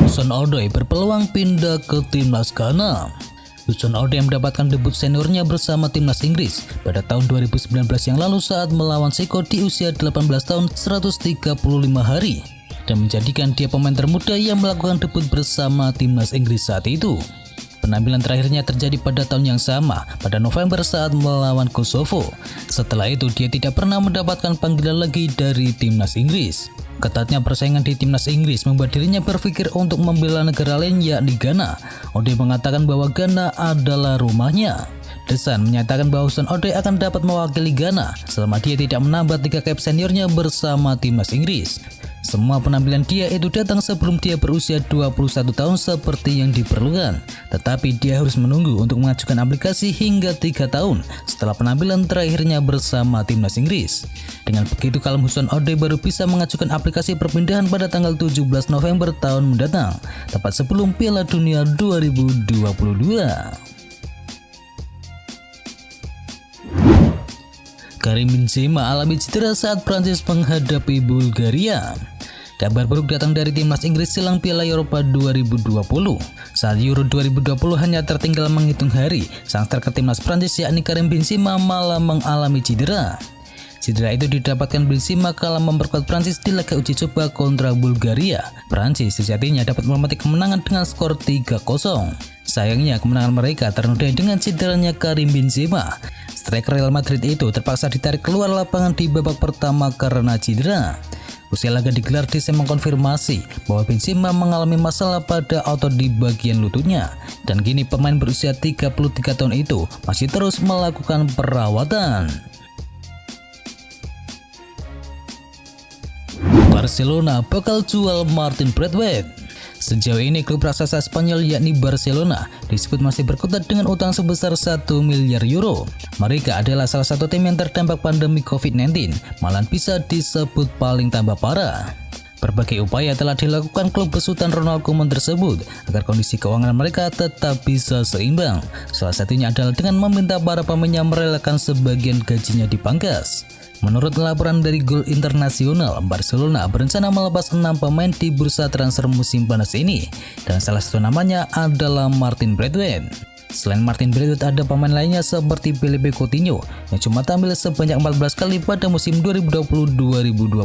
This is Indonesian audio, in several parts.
Hudson Odoi berpeluang pindah ke timnas Ghana. Hudson Odoi mendapatkan debut seniornya bersama timnas Inggris pada tahun 2019 yang lalu saat melawan Ceko di usia 18 tahun 135 hari dan menjadikan dia pemain termuda yang melakukan debut bersama timnas Inggris saat itu. Penampilan terakhirnya terjadi pada tahun yang sama, pada November saat melawan Kosovo. Setelah itu dia tidak pernah mendapatkan panggilan lagi dari timnas Inggris. Ketatnya persaingan di timnas Inggris membuat dirinya berpikir untuk membela negara lain yakni Ghana. Odoi mengatakan bahwa Ghana adalah rumahnya. The Sun menyatakan bahwa Hudson Odoi akan dapat mewakili Ghana selama dia tidak menambah 3 cap seniornya bersama timnas Inggris. Semua penampilan dia itu datang sebelum dia berusia 21 tahun seperti yang diperlukan. Tetapi dia harus menunggu untuk mengajukan aplikasi hingga 3 tahun setelah penampilan terakhirnya bersama timnas Inggris. Dengan begitu Callum Hudson-Odoi baru bisa mengajukan aplikasi perpindahan pada tanggal 17 November tahun mendatang, tepat sebelum Piala Dunia 2022. Karim Benzema alami cedera saat Prancis menghadapi Bulgaria. Kabar buruk datang dari timnas Inggris jelang Piala Eropa 2020. Saat Euro 2020 hanya tertinggal menghitung hari, sang striker timnas Prancis yakni Karim Benzema malah mengalami cedera. Cedera itu didapatkan Benzema kala memperkuat Prancis di laga uji coba kontra Bulgaria. Prancis sejatinya dapat memetik kemenangan dengan skor 3-0. Sayangnya kemenangan mereka ternodai dengan cederanya Karim Benzema. Striker Real Madrid itu terpaksa ditarik keluar lapangan di babak pertama karena cedera. Usai laga digelar, DC mengkonfirmasi bahwa Benzema mengalami masalah pada otot di bagian lututnya dan kini pemain berusia 33 tahun itu masih terus melakukan perawatan. Barcelona bakal jual Martin Braithwaite. Sejauh ini klub raksasa Spanyol yakni Barcelona disebut masih berkutat dengan utang sebesar 1 miliar euro. Mereka adalah salah satu tim yang terdampak pandemi COVID-19, malah bisa disebut paling tambah parah. Berbagai upaya telah dilakukan klub besutan Ronald Koeman tersebut agar kondisi keuangan mereka tetap bisa seimbang. Salah satunya adalah dengan meminta para pemainnya merelakan sebagian gajinya dipangkas. Menurut laporan dari Goal Internasional, Barcelona berencana melepas 6 pemain di bursa transfer musim panas ini, dan salah satu namanya adalah Martin Braithwaite. Selain Martin Braithwaite, ada pemain lainnya seperti Philippe Coutinho yang cuma tampil sebanyak 14 kali pada musim 2020-2021.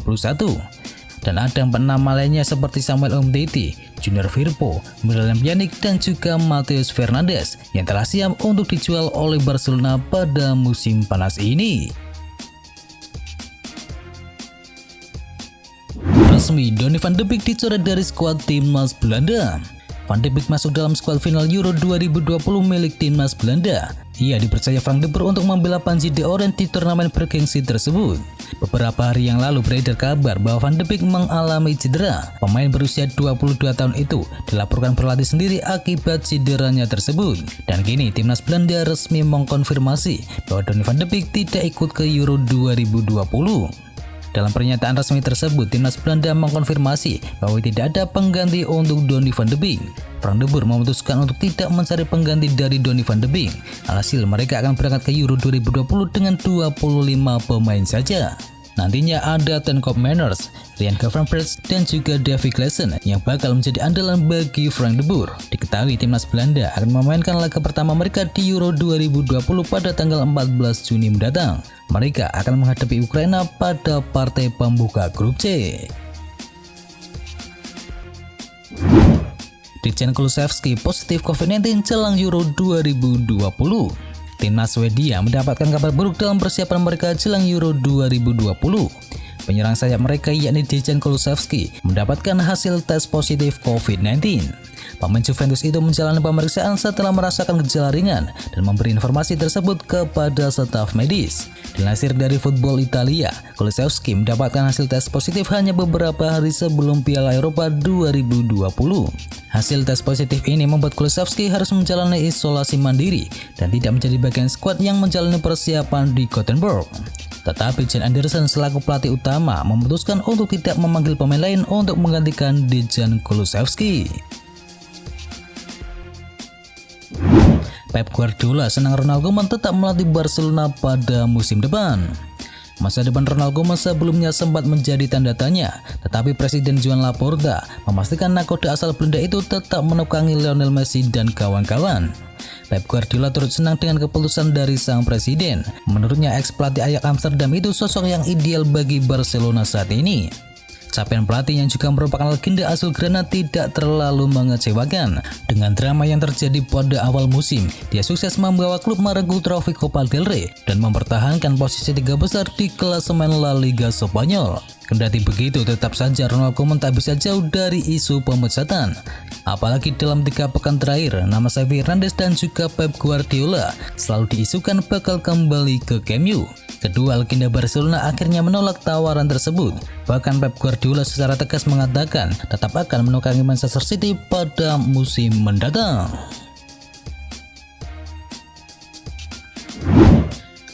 Dan ada 4 nama lainnya seperti Samuel Umtiti, Junior Firpo, Miralem Pjanic, dan juga Matheus Fernandes yang telah siap untuk dijual oleh Barcelona pada musim panas ini. Resmi, Donny van de Beek dicoret dari skuad timnas Belanda. Van de Beek masuk dalam skuad final Euro 2020 milik timnas Belanda. Ia dipercaya Frank de Boer untuk membela Panji de Oranje di turnamen bergengsi tersebut. Beberapa hari yang lalu beredar kabar bahwa Van de Beek mengalami cedera. Pemain berusia 22 tahun itu dilaporkan berlatih sendiri akibat cederanya tersebut. Dan kini timnas Belanda resmi mengkonfirmasi bahwa Donny van de Beek tidak ikut ke Euro 2020. Dalam pernyataan resmi tersebut, timnas Belanda mengkonfirmasi bahwa tidak ada pengganti untuk Donny van de Beek. Frank de Boer memutuskan untuk tidak mencari pengganti dari Donny van de Beek. Alhasil mereka akan berangkat ke Euro 2020 dengan 25 pemain saja. Nantinya ada Ten Koopmeiners, Ryan Gravenberch, dan juga Davy Klaassen yang bakal menjadi andalan bagi Frank de Boer. Diketahui timnas Belanda akan memainkan laga pertama mereka di Euro 2020 pada tanggal 14 Juni mendatang. Mereka akan menghadapi Ukraina pada partai pembuka grup C. Dejan Kulusevski positif COVID-19 jelang Euro 2020. Timnas Swedia mendapatkan kabar buruk dalam persiapan mereka jelang Euro 2020. Penyerang sayap mereka yakni Dejan Kulusevski mendapatkan hasil tes positif COVID-19. Pemain Juventus itu menjalani pemeriksaan setelah merasakan gejala ringan dan memberi informasi tersebut kepada staf medis. Dilansir dari Football Italia, Kulusevski mendapatkan hasil tes positif hanya beberapa hari sebelum Piala Eropa 2020. Hasil tes positif ini membuat Kulusevski harus menjalani isolasi mandiri dan tidak menjadi bagian skuad yang menjalani persiapan di Gothenburg. Tetapi Jan Anderson selaku pelatih utama memutuskan untuk tidak memanggil pemain lain untuk menggantikan Dejan Kulusevski. Pep Guardiola senang Ronald Koeman tetap melatih Barcelona pada musim depan. Masa depan Ronaldo sebelumnya sempat menjadi tanda tanya, tetapi Presiden Joan Laporta memastikan nakoda asal Belanda itu tetap menukangi Lionel Messi dan kawan-kawan. Pep Guardiola turut senang dengan keputusan dari sang presiden. Menurutnya, ex-pelatih Ajax Amsterdam itu sosok yang ideal bagi Barcelona saat ini. Capaian pelatih yang juga merupakan legenda asal Granada tidak terlalu mengecewakan. Dengan drama yang terjadi pada awal musim, dia sukses membawa klub merengkuh trofi Copa del Rey dan mempertahankan posisi 3 besar di klasemen La Liga Spanyol. Kendati begitu, tetap saja Ronaldo tak bisa jauh dari isu pemecatan. Apalagi dalam 3 pekan terakhir, nama Xavi Hernandez dan juga Pep Guardiola selalu diisukan bakal kembali ke Camp Nou. Kedua legenda Barcelona akhirnya menolak tawaran tersebut. Bahkan Pep Guardiola secara tegas mengatakan tetap akan menukangi Manchester City pada musim mendatang.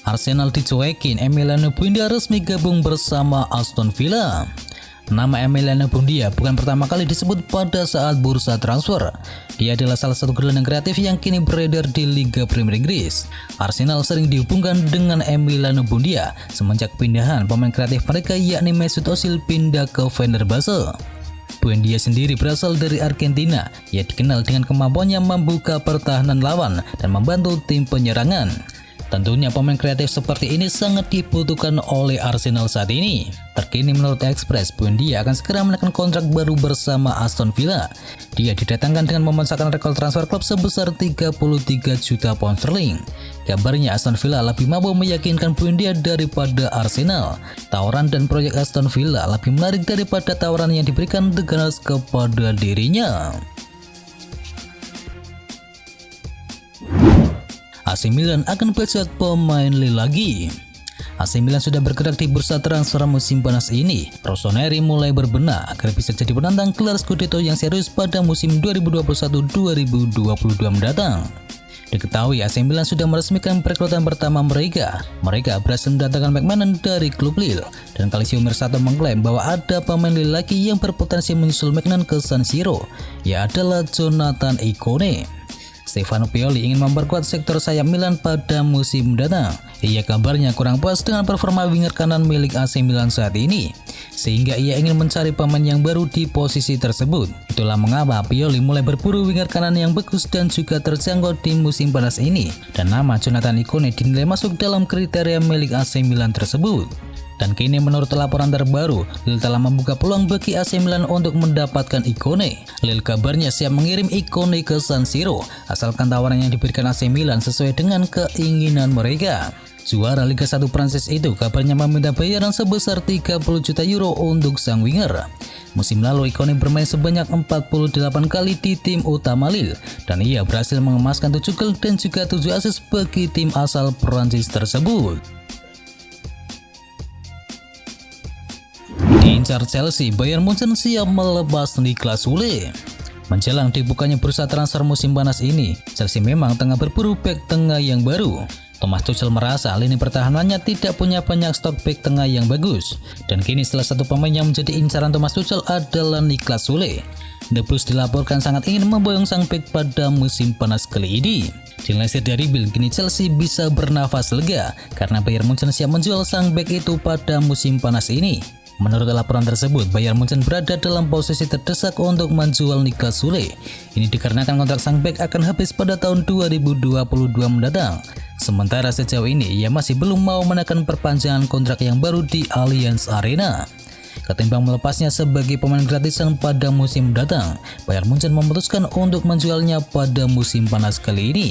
Arsenal dicuekin, Emiliano Buendia resmi gabung bersama Aston Villa. Nama Emiliano Buendia bukan pertama kali disebut pada saat bursa transfer. Dia adalah salah satu gelandang kreatif yang kini beredar di Liga Premier Inggris. Arsenal sering dihubungkan dengan Emiliano Buendia semenjak pindahan pemain kreatif mereka yakni Mesut Ozil pindah ke Fenerbahce. Buendia sendiri berasal dari Argentina. Ia dikenal dengan kemampuannya membuka pertahanan lawan dan membantu tim penyerangan. Tentunya pemain kreatif seperti ini sangat dibutuhkan oleh Arsenal saat ini. Terkini menurut Express, Buendia akan segera menekan kontrak baru bersama Aston Villa. Dia didatangkan dengan memecahkan rekor transfer klub sebesar 33 juta pound sterling. Kabarnya Aston Villa lebih mampu meyakinkan Buendia daripada Arsenal. Tawaran dan proyek Aston Villa lebih menarik daripada tawaran yang diberikan The Gunners kepada dirinya. AC Milan akan pecat pemain Lille lagi. AC Milan sudah bergerak di bursa transfer musim panas ini. Rossoneri mulai berbenah agar bisa jadi penantang gelar Scudetto yang serius pada musim 2021-2022 mendatang. Diketahui AC Milan sudah meresmikan perekrutan pertama mereka. Mereka berhasil mendatangkan McMahon dari klub Lille, dan Calcio Mercato mengklaim bahwa ada pemain Lille lagi yang berpotensi menyusul McMahon ke San Siro, yaitu adalah Jonathan Ikone. Stefano Pioli ingin memperkuat sektor sayap Milan pada musim mendatang. Ia kabarnya kurang puas dengan performa winger kanan milik AC Milan saat ini, sehingga ia ingin mencari pemain yang baru di posisi tersebut. Itulah mengapa Pioli mulai berburu winger kanan yang bagus dan juga terjangkau di musim panas ini, dan nama Jonathan Ikone dinilai masuk dalam kriteria milik AC Milan tersebut. Dan kini menurut laporan terbaru, Lille telah membuka peluang bagi AC Milan untuk mendapatkan Ikone. Lille kabarnya siap mengirim Ikone ke San Siro, asalkan tawaran yang diberikan AC Milan sesuai dengan keinginan mereka. Juara Liga 1 Prancis itu kabarnya meminta bayaran sebesar 30 juta euro untuk sang winger. Musim lalu Ikone bermain sebanyak 48 kali di tim utama Lille, dan ia berhasil mengemaskan 7 gol dan juga 7 assist bagi tim asal Prancis tersebut. Diincar Chelsea, Bayern Munchen siap melepas Niklas Süle. Menjelang dibukanya bursa transfer musim panas ini, Chelsea memang tengah berburu bek tengah yang baru. Thomas Tuchel merasa lini pertahanannya tidak punya banyak stok bek tengah yang bagus, dan kini salah satu pemain yang menjadi incaran Thomas Tuchel adalah Niklas Süle. The Blues dilaporkan sangat ingin memboyong sang bek pada musim panas kali ini. Dilansir dari Bild, kini Chelsea bisa bernafas lega karena Bayern Munchen siap menjual sang bek itu pada musim panas ini. Menurut laporan tersebut, Bayern Munchen berada dalam posisi terdesak untuk menjual Niklas Süle. Ini dikarenakan kontrak sang bek akan habis pada tahun 2022 mendatang. Sementara sejauh ini ia masih belum mau menekan perpanjangan kontrak yang baru di Allianz Arena. Ketimbang melepasnya sebagai pemain gratisan pada musim mendatang, Bayern Munchen memutuskan untuk menjualnya pada musim panas kali ini.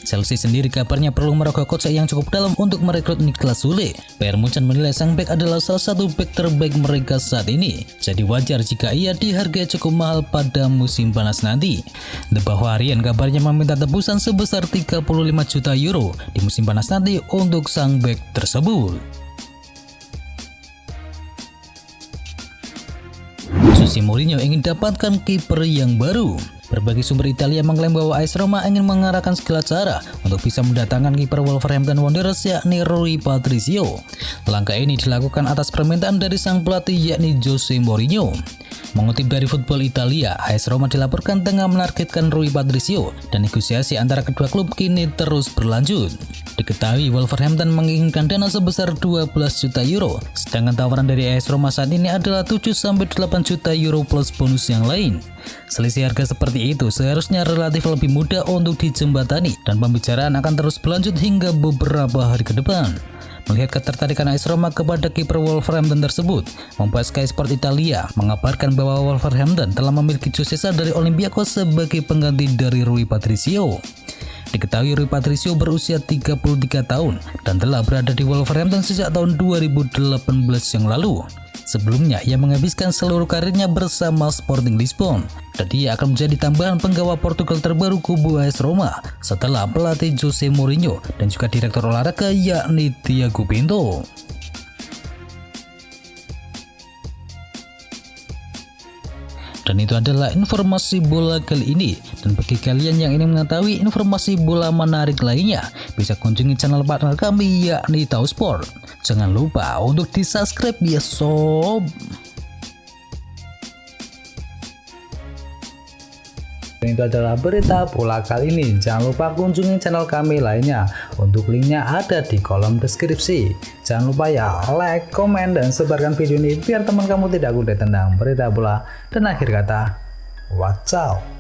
Chelsea sendiri kabarnya perlu merogoh kocek yang cukup dalam untuk merekrut Niklas Süle. Bayern Munchen menilai sang bek adalah salah satu bek terbaik mereka saat ini, jadi wajar jika ia dihargai cukup mahal pada musim panas nanti. The Bavarian kabarnya meminta tebusan sebesar 35 juta euro di musim panas nanti untuk sang bek tersebut. Jose Mourinho ingin dapatkan kiper yang baru. Berbagai sumber Italia mengklaim bahwa AS Roma ingin mengarahkan segala cara untuk bisa mendatangkan kiper Wolverhampton Wanderers yakni Rui Patricio. Langkah ini dilakukan atas permintaan dari sang pelatih yakni Jose Mourinho. Mengutip dari Football Italia, AS Roma dilaporkan tengah menargetkan Rui Patricio dan negosiasi antara kedua klub kini terus berlanjut. Diketahui Wolverhampton menginginkan dana sebesar 12 juta euro, sedangkan tawaran dari AS Roma saat ini adalah 7-8 juta euro plus bonus yang lain. Selisih harga seperti itu seharusnya relatif lebih mudah untuk dijembatani dan pembicaraan akan terus berlanjut hingga beberapa hari ke depan. Melihat ketertarikan AS Roma kepada kiper Wolverhampton tersebut, membuat Sky Sport Italia mengabarkan bahwa Wolverhampton telah memiliki Josesa dari Olympiakos sebagai pengganti dari Rui Patricio. Diketahui Rui Patricio berusia 33 tahun dan telah berada di Wolverhampton sejak tahun 2018 yang lalu. Sebelumnya, ia menghabiskan seluruh karirnya bersama Sporting Lisbon, dan dia akan menjadi tambahan penggawa Portugal terbaru kubu AS Roma setelah pelatih Jose Mourinho dan juga direktur olahraga yakni Thiago Pinto. Dan itu adalah informasi bola kali ini. Dan bagi kalian yang ingin mengetahui informasi bola menarik lainnya, bisa kunjungi channel partner kami yakni Tahu Sport. Jangan lupa untuk di-subscribe ya sob. Dan itu adalah berita bola kali ini. Jangan lupa kunjungi channel kami lainnya. Untuk linknya ada di kolom deskripsi. Jangan lupa ya like, komen, dan sebarkan video ini biar teman kamu tidak kudet tentang berita bola. Dan akhir kata, wacau.